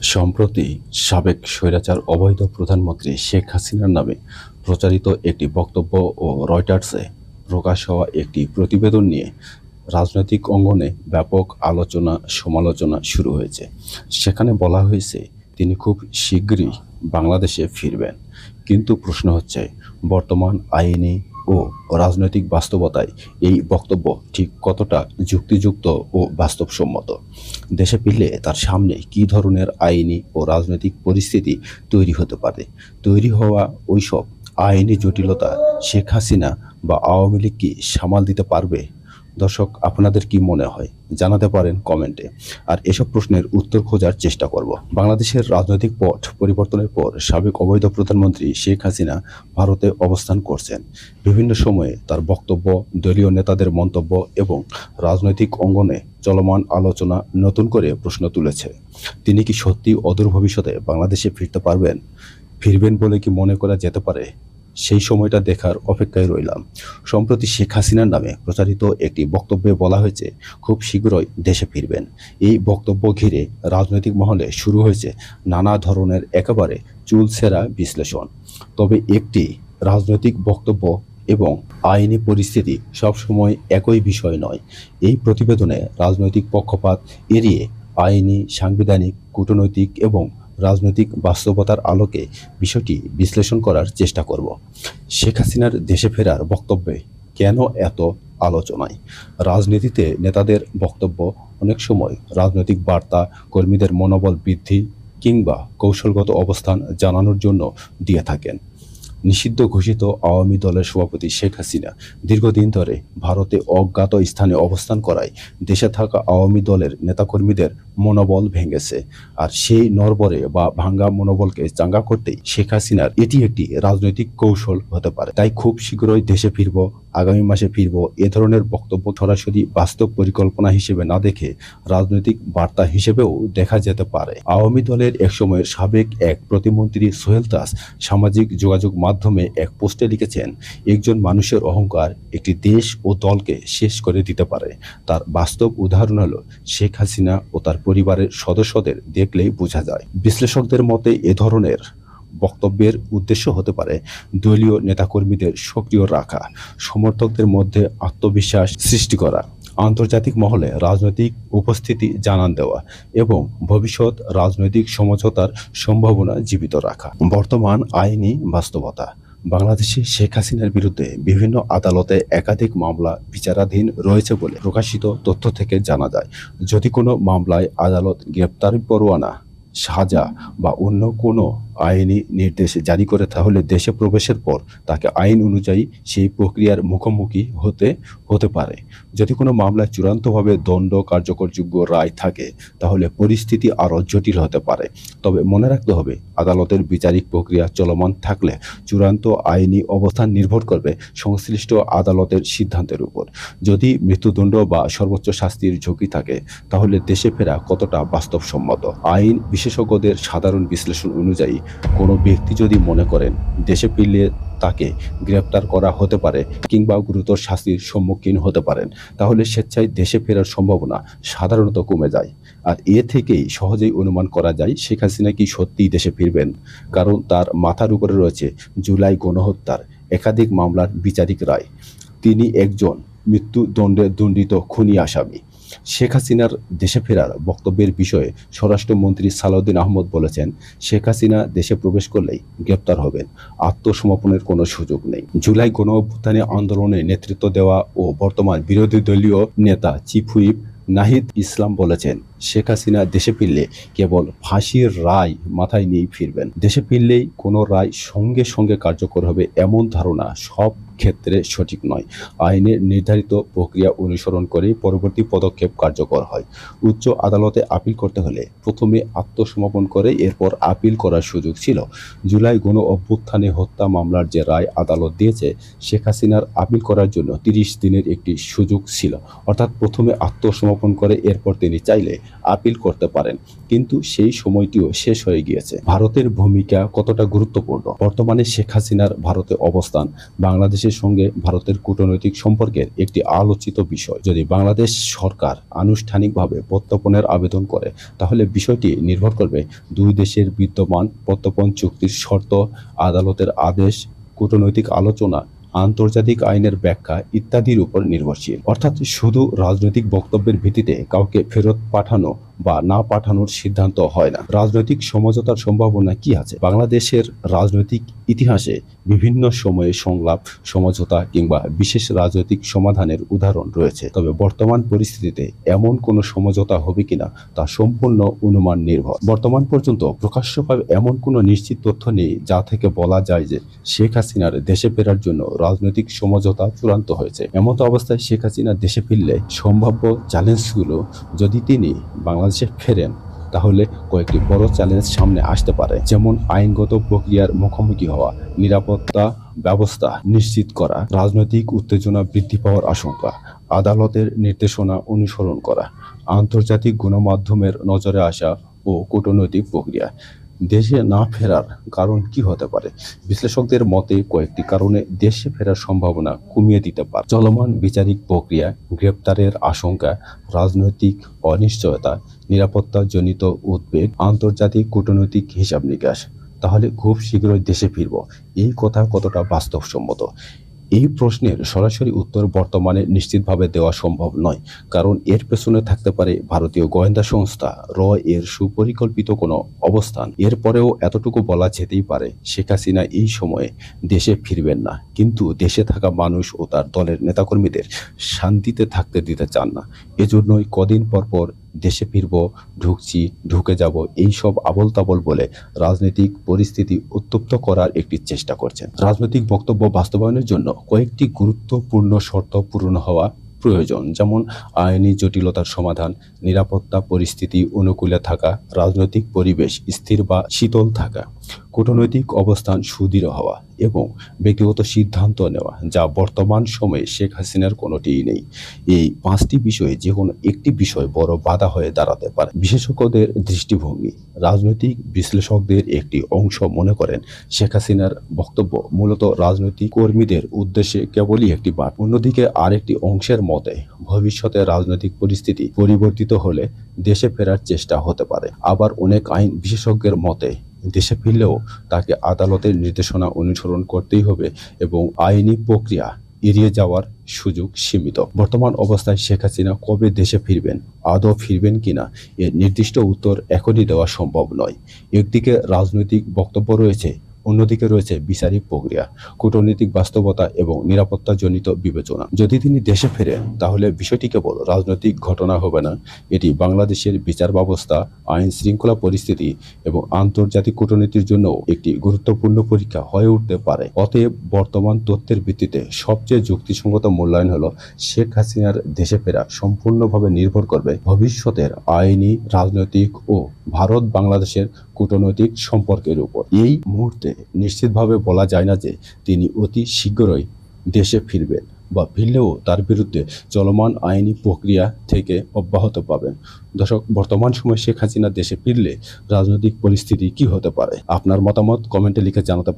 সম্প্রতি সাবেক স্বৈরাচার অবৈধ প্রধানমন্ত্রী শেখ হাসিনার নামে প্রচারিত একটি বক্তব্য ও রয়টার্সে প্রকাশ হওয়া একটি প্রতিবেদন নিয়ে রাজনৈতিক অঙ্গনে ব্যাপক আলোচনা সমালোচনা শুরু হয়েছে। সেখানে বলা হয়েছে তিনি খুব শীঘ্রই বাংলাদেশে ফিরবেন। কিন্তু প্রশ্ন হচ্ছে, বর্তমান আইনি ও রাজনৈতিক বাস্তবতায় এই বক্তব্য ঠিক কতটা যুক্তিযুক্ত ও বাস্তবসম্মত? দেশে ফিরলে তার সামনে কী ধরনের আইনি ও রাজনৈতিক পরিস্থিতি তৈরি হতে পারে? তৈরি হওয়া ওইসব আইনি জটিলতা শেখ হাসিনা বা আওয়ামী লীগ কি সামাল দিতে পারবে? দর্শক, আপনাদের কি মনে হয় জানাতে পারেন কমেন্টে। আর এসব প্রশ্নের উত্তর খোঁজার চেষ্টা করব। বাংলাদেশের রাজনৈতিক পট পরিবর্তনের পর সাবেক অবৈধ প্রধানমন্ত্রী শেখ হাসিনা ভারতে অবস্থান করছেন। বিভিন্ন সময়ে তার বক্তব্য, দলীয় নেতাদের মন্তব্য এবং রাজনৈতিক অঙ্গনে চলমান আলোচনা নতুন করে প্রশ্ন তুলেছে। তিনি কি সত্যি অদূর ভবিষ্যতে বাংলাদেশে ফিরবেন বলে কি মনে করা যেতে পারে? সেই সময়টা দেখার অপেক্ষায় রইলাম। সম্প্রতি শেখ হাসিনার নামে প্রচারিত একটি বক্তব্যে বলা হয়েছে খুব শীঘ্রই দেশে ফিরবেন। এই বক্তব্য ঘিরে রাজনৈতিক মহলে শুরু হয়েছে নানা ধরনের একেবারে চুলছেরা বিশ্লেষণ। তবে একটি রাজনৈতিক বক্তব্য এবং আইনি পরিস্থিতি সবসময় একই বিষয় নয়। এই প্রতিবেদনে রাজনৈতিক পক্ষপাত এড়িয়ে আইনি, সাংবিধানিক, কূটনৈতিক এবং রাজনৈতিক বাস্তবতার আলোকে বিষয়টি বিশ্লেষণ করার চেষ্টা করব। শেখ হাসিনার দেশে ফেরার বক্তব্যে কেন এত আলোচনায়? রাজনীতিতে নেতাদের বক্তব্য অনেক সময় রাজনৈতিক বার্তা, কর্মীদের মনোবল বৃদ্ধি কিংবা কৌশলগত অবস্থান জানানোর জন্য দিয়ে থাকেন। নিষিদ্ধ ঘোষিত আওয়ামী দলের সভাপতি শেখ হাসিনা দীর্ঘদিন ধরে ভারতে অজ্ঞাত স্থানে অবস্থান করায় দেশে থাকা আওয়ামী দলের নেতাকর্মীদের মনোবল ভেঙেছে। আর সেই নড়বড়ে বা ভাঙ্গা মনোবলকে চাঙ্গা করতেই শেখ হাসিনার এটি একটি রাজনৈতিক কৌশল হতে পারে। তাই খুব শীঘ্রই দেশে ফিরব, আগামী মাসে ফিরব, এ ধরনের বক্তব্য সরাসরি বাস্তব পরিকল্পনা হিসেবে না দেখে রাজনৈতিক বার্তা হিসেবেও দেখা যেতে পারে। আওয়ামী দলের একসময়ের সাবেক এক প্রতিমন্ত্রী সোহেল দাস সামাজিক যোগাযোগ মাধ্যমে এক পোস্টে লিখেছেন, একজন মানুষের অহংকার একটি দেশ ও দলকে শেষ করে দিতে পারে। তার বাস্তব উদাহরণ হলো শেখ হাসিনা ও তার পরিবারের সদস্যদের দেখলেই বোঝা যায়। বিশ্লেষকদের মতে এ ধরনের বক্তব্যের উদ্দেশ্য হতে পারে দলীয় নেতাকর্মীদের সক্রিয় রাখা, সমর্থকদের মধ্যে আত্মবিশ্বাস সৃষ্টি করা, আন্তর্জাতিক মহলে রাজনৈতিক উপস্থিতি জানান দেওয়া এবং ভবিষ্যৎ রাজনৈতিক সমঝোতার সম্ভাবনা জীবিত রাখা। বর্তমান আইনি বাস্তবতা: বাংলাদেশে শেখ হাসিনার বিরুদ্ধে বিভিন্ন আদালতে একাধিক মামলা বিচারাধীন রয়েছে বলে প্রকাশিত তথ্য থেকে জানা যায়। যদি কোনো মামলায় আদালত গ্রেপ্তারি পরোয়ানা, সাজা বা অন্য কোনো আইনি নির্দেশ জারি করে, তাহলে দেশে প্রবেশের পর তাকে আইন অনুযায়ী সেই প্রক্রিয়ার মুখোমুখি হতে পারে। যদি কোনো মামলায় চূড়ান্তভাবে দণ্ড কার্যকরযোগ্য রায় থাকে, তাহলে পরিস্থিতি আরও জটিল হতে পারে। তবে মনে রাখতে হবে, আদালতের বিচারিক প্রক্রিয়া চলমান থাকলে চূড়ান্ত আইনি অবস্থান নির্ভর করবে সংশ্লিষ্ট আদালতের সিদ্ধান্তের উপর। যদি মৃত্যুদণ্ড বা সর্বোচ্চ শাস্তির ঝুঁকি থাকে, তাহলে দেশে ফেরা কতটা বাস্তবসম্মত? আইন বিশেষজ্ঞদের সাধারণ বিশ্লেষণ অনুযায়ী, কোনো ব্যক্তি যদি মনে করেন দেশে ফিরলে তাকে গ্রেপ্তার করা হতে পারে কিংবা গুরুতর শাস্তির সম্মুখীন হতে পারেন, তাহলে স্বেচ্ছায় দেশে ফেরার সম্ভাবনা সাধারণত কমে যায়। আর এ থেকেই সহজেই অনুমান করা যায় শেখ হাসিনা কি সত্যিই দেশে ফিরবেন। কারণ তার মাথার উপরে রয়েছে জুলাই গণহত্যার একাধিক মামলার বিচারিক রায়। তিনি একজন মৃত্যুদণ্ডে দণ্ডিত খুনি আসামি। শেখ হাসিনার দেশে ফেরার বক্তব্যের বিষয়ে স্বরাষ্ট্রমন্ত্রী সালাউদ্দিন আহমদ বলেছেন, শেখ হাসিনা দেশে প্রবেশ করলেই গ্রেপ্তার হবেন, আত্মসমর্পণের কোনো সুযোগ নেই। জুলাই গণঅভ্যুত্থানে আন্দোলনে নেতৃত্ব দেওয়া ও বর্তমান বিরোধী দলীয় নেতা চিফ হুইপ নাহিদ ইসলাম বলেছেন, শেখ হাসিনা দেশে ফিরলে কেবল ফাঁসির রায় মাথায় নিয়েই ফিরবেন। দেশে ফিরলেই কোনো রায় সঙ্গে সঙ্গে কার্যকর হবে, এমন ধারণা সব ক্ষেত্রে সঠিক নয়। আইনের নির্ধারিত প্রক্রিয়া অনুসরণ করে পরবর্তী পদক্ষেপ কার্যকর হয়। উচ্চ আদালতে আপিল করতে হলে প্রথমে আত্মসমর্পণ করে এরপর আপিল করার সুযোগ ছিল। জুলাই গণ অভ্যুত্থানে হত্যা মামলার যে রায় আদালত দিয়েছে, শেখ হাসিনার আপিল করার জন্য 30 দিনের একটি সুযোগ ছিল। অর্থাৎ প্রথমে আত্মসমর্পণ করে এরপর তিনি চাইলে আপিল করতে পারেন, কিন্তু সেই সময়টিও শেষ হয়ে গিয়েছে। ভারতের ভূমিকা কতটা গুরুত্বপূর্ণ? বর্তমানে শেখ হাসিনার ভারতে অবস্থান বাংলাদেশের সঙ্গে ভারতের কূটনৈতিক সম্পর্কের একটি আলোচিত বিষয়। যদি বাংলাদেশ সরকার আনুষ্ঠানিকভাবে প্রত্যর্পণের আবেদন করে, তাহলে বিষয়টি নির্ভর করবে দুই দেশের বিদ্যমান প্রত্যর্পণ চুক্তির শর্ত, আদালতের আদেশ, কূটনৈতিক আলোচনা, আন্তর্জাতিক আইনের ব্যাখ্যা ইত্যাদির উপর নির্ভরশীল। অর্থাৎ শুধু রাজনৈতিক বক্তব্যের ভিত্তিতে কাউকে ফেরত পাঠানো বা না পাঠানোর সিদ্ধান্ত হয় না। রাজনৈতিক সমঝোতার সম্ভাবনা কি আছে? বাংলাদেশের রাজনৈতিক ইতিহাসে বিভিন্ন সময়ে সংলাপ, সমঝোতা কিংবা বিশেষ রাজনৈতিক সমাধানের উদাহরণ রয়েছে। তবে বর্তমান পরিস্থিতিতে এমন কোনো সমঝোতা হবে কিনা তা সম্পূর্ণ অনুমান নির্ভর। বর্তমান পর্যন্ত প্রকাশ্যভাবে এমন কোনো নিশ্চিত তথ্য নেই যা থেকে বলা যায় যে শেখ হাসিনার দেশে ফেরার জন্য রাজনৈতিক সমঝোতা চূড়ান্ত হয়েছে। এমতো অবস্থায় শেখ হাসিনা দেশে ফিরলে সম্ভাব্য চ্যালেঞ্জগুলো, যদি তিনি বাংলাদেশে ফেরেন, তাহলে কয়েকটি বড় চ্যালেঞ্জ সামনে আসতে পারে, যেমন আইনগত প্রক্রিয়ার মুখোমুখি হওয়া, নিরাপত্তা ব্যবস্থা নিশ্চিত করা, রাজনৈতিক উত্তেজনা বৃদ্ধি পাওয়ার আশঙ্কা, আদালতের নির্দেশনা অনুসরণ করা, আন্তর্জাতিক গণমাধ্যমের নজরে আসা ও কূটনৈতিক প্রক্রিয়া। দেশে না ফেরার কারণ কি হতে পারে? বিশ্লেষকদের মতে কয়েকটি কারণে দেশে ফেরার সম্ভাবনা কমিয়ে দিতে পারে। চলমান বিচারিক প্রক্রিয়া, গ্রেপ্তারের আশঙ্কা, রাজনৈতিক অনিশ্চয়তা, নিরাপত্তাজনিত উদ্বেগ, আন্তর্জাতিক কূটনৈতিক হিসাব নিকাশ। তাহলে খুব শীঘ্রই দেশে ফিরব, এই কথা কতটা বাস্তবসম্মত? এই প্রশ্নের সরাসরি উত্তর বর্তমানে নিশ্চিতভাবে দেওয়া সম্ভব নয়, কারণ এর পেছনে থাকতে পারে ভারতীয় গোয়েন্দা সংস্থা র এর সুপরিকল্পিত কোনো অবস্থান। এরপরেও এতটুকু বলা যেতেই পারে, শেখ হাসিনা এই সময়ে দেশে ফিরবেন না, কিন্তু দেশে থাকা মানুষ ও তার দলের নেতাকর্মীদের শান্তিতে থাকতে দিতে চান না। এজন্যই কদিন পর পর দেশে ফিরব, ঢুকছি, ঢুকে যাব, এইসব আবল তাবল বলে রাজনৈতিক পরিস্থিতি উত্তপ্ত করার একটি চেষ্টা করছেন। রাজনৈতিক বক্তব্য বাস্তবায়নের জন্য কয়েকটি গুরুত্বপূর্ণ শর্ত পূরণ হওয়া প্রয়োজন, যেমন আইনি জটিলতার সমাধান, নিরাপত্তা পরিস্থিতি অনুকূলে থাকা, রাজনৈতিক পরিবেশ স্থির বা শীতল থাকা, কূটনৈতিক অবস্থান সুদৃঢ় হওয়া এবং ব্যক্তিগত সিদ্ধান্ত নেওয়া, যা বর্তমান সময়ে শেখ হাসিনার কোনোটিই নেই। এই পাঁচটি বিষয়ে যে কোনো একটি বিষয় বড় বাধা হয়ে দাঁড়াতে পারে। বিশেষজ্ঞদের দৃষ্টিভঙ্গি, রাজনৈতিক বিশ্লেষকদের একটি অংশ মনে করেন শেখ হাসিনার বক্তব্য মূলত রাজনৈতিক কর্মীদের উদ্দেশ্যে কেবলই একটি বার্তা। অন্যদিকে আরেকটি অংশের মতে ভবিষ্যতে রাজনৈতিক পরিস্থিতি পরিবর্তিত হলে দেশে ফেরার চেষ্টা হতে পারে। আবার অনেক আইন বিশেষজ্ঞের মতে দেশে ফিরলেও তাকে আদালতের নির্দেশনা অনুসরণ করতেই হবে এবং আইনি প্রক্রিয়া এড়িয়ে যাওয়ার সুযোগ সীমিত। বর্তমান অবস্থায় শেখ হাসিনা কবে দেশে ফিরবেন, আদৌ ফিরবেন কিনা, এর নির্দিষ্ট উত্তর এখনই দেওয়া সম্ভব নয়। একদিকে রাজনৈতিক বক্তব্য রয়েছে, অন্যদিকে রয়েছে বিচারিক প্রক্রিয়া, কূটনৈতিক বাস্তবতা এবং নিরাপত্তাজনিত বিবেচনা। যদি তিনি দেশে ফেরেন, তাহলে বিষয়টি কেবল রাজনৈতিক ঘটনা হবে না, এটি বাংলাদেশের বিচার ব্যবস্থা, আইন শৃঙ্খলা পরিস্থিতি এবং আন্তর্জাতিক কূটনীতির জন্য একটি গুরুত্বপূর্ণ পরীক্ষা হয়ে উঠতে পারে। অতএব বর্তমান তথ্যের ভিত্তিতে সবচেয়ে যুক্তিসঙ্গত মূল্যায়ন হলো শেখ হাসিনার দেশে ফেরা সম্পূর্ণভাবে নির্ভর করবে ভবিষ্যতের আইনি, রাজনৈতিক ও ভারত বাংলাদেশের কূটনৈতিক সম্পর্কের উপর। এই মুহূর্তে নিশ্চিতভাবে বলা যায় না যে তিনি অতি শীঘ্রই দেশে ফিরবেন, বা ফিরলেও তার বিরুদ্ধে চলমান আইনি প্রক্রিয়া থেকে অব্যাহত পাবেন। দর্শক, বর্তমান সময়ে শেখ হাসিনা দেশে ফিরলে রাজনৈতিক পরিস্থিতি কি হতে পারে? আপনার মতামত কমেন্টে লিখে জানাতে পারেন।